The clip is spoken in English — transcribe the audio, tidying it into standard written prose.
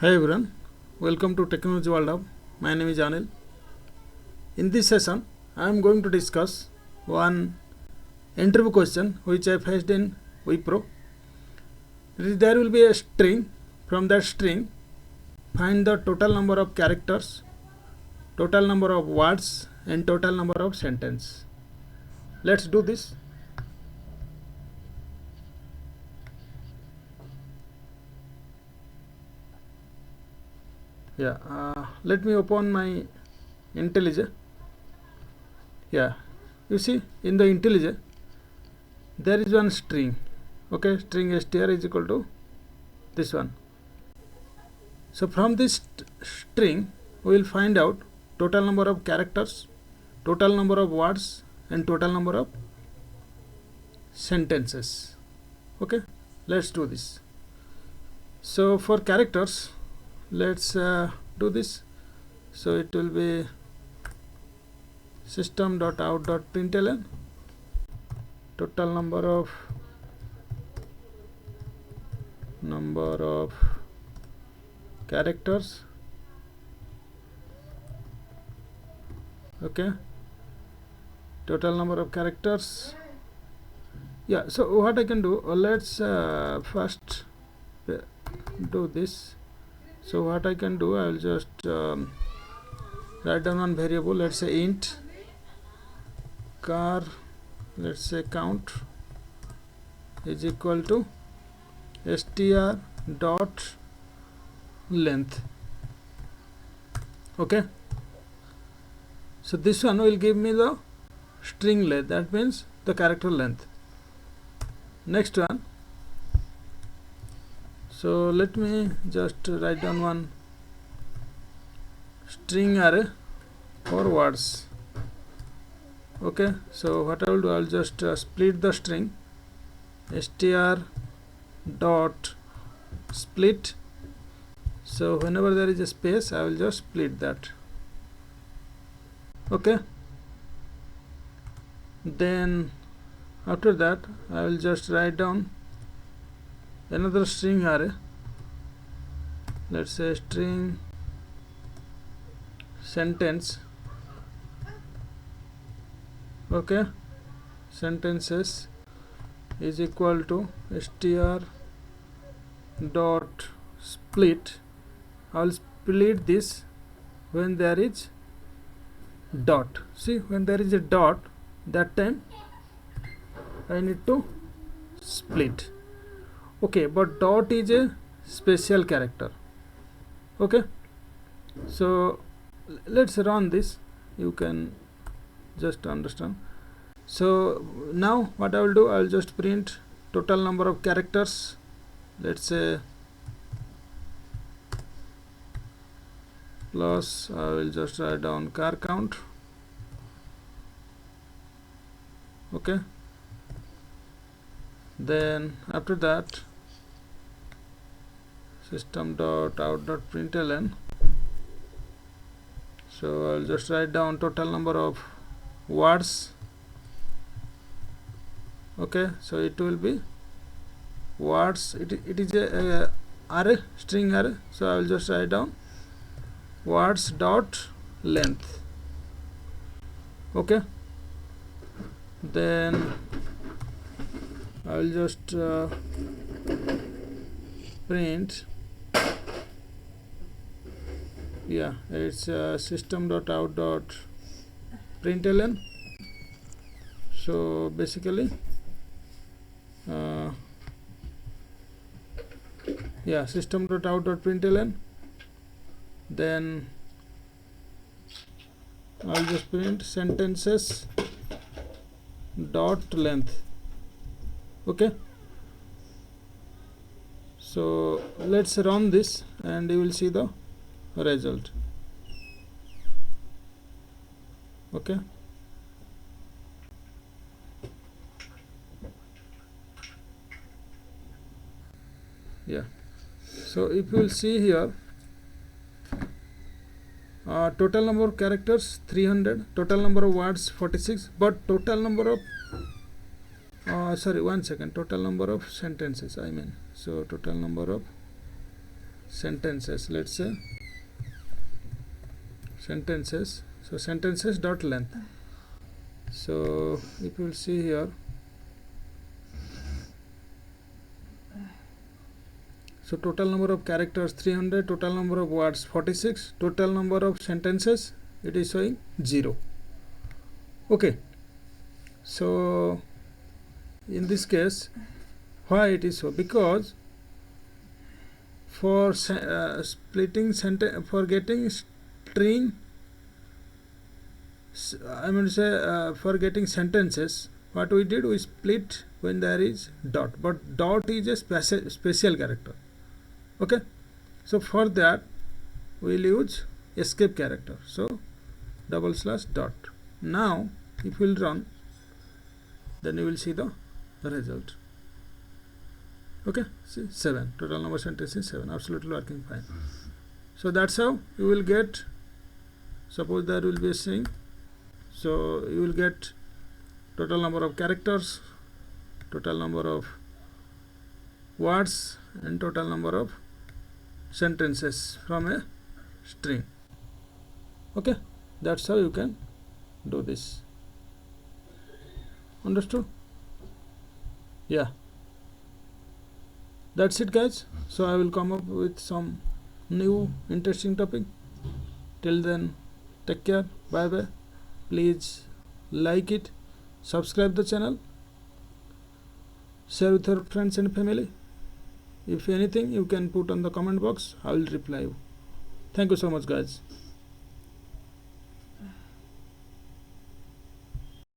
Hi everyone, welcome to Technology World Hub. My name is Anil. In this session, I am going to discuss one interview question which I faced in Wipro. There will be a string. From that string, find the total number of characters, total number of words, and total number of sentences. Let's do this. Let me open my IntelliJ. You see in the IntelliJ there is one string. Okay, string str is equal to this one. So from this string we will find out total number of characters, total number of words, and total number of sentences. Okay, let's do this. So for characters, let's do this. So it will be system.out.println total number of characters. Okay, total number of characters. So what I can do, let's first do this. So what I can do, I will just write down one variable. Let's say int car, let's say count is equal to str dot length. Okay, so this one will give me the string length, that means the character length. Next one, so let me just write down one string array for words. Okay, so what I will do, I will just split the string str dot split. So whenever there is a space, I will just split that. Okay, then after that I will just write down another string array. Let's say string sentence. Okay, sentences is equal to str dot split. I will split this when there is dot. See, when there is a dot, that time I need to split. Okay, but dot is a special character. Okay, so let's run this, you can just understand. So now what I will do, I will just print total number of characters. Let's say plus, I will just write down car count. Okay, then after that system.out.println. So I'll just write down total number of words. Okay, so it will be words. It is a array, string array. So I will just write down words dot length. Okay, then I will just print. It's system.out.println. So basically system.out.println, then I'll just print sentences dot length. Okay, so let's run this and you will see the result. Okay, so if you will see here, total number of characters 300, total number of words 46, but total number of total number of sentences, so total number of sentences. Let's say sentences. So sentences dot length. So if you will see here, so total number of characters 300, total number of words 46, total number of sentences it is showing 0. Okay, so in this case, why it is so? Because for splitting sentence, for getting string, I mean to say for getting sentences, what we did, we split when there is dot, but dot is a special character. Okay, so for that we will use escape character. So double slash dot. Now if we will run, then you will see the result. Okay, see 7, total number of sentences 7, absolutely working fine. So that's how you will get, suppose there will be a string, so you will get total number of characters, total number of words, and total number of sentences from a string. Okay, that's how you can do this. Understood? Yeah, that's it guys. So I will come up with some new interesting topic. Till then, take care, bye bye. Please like it, subscribe the channel, share with your friends and family. If anything you can put on the comment box, I will reply you. Thank you so much guys.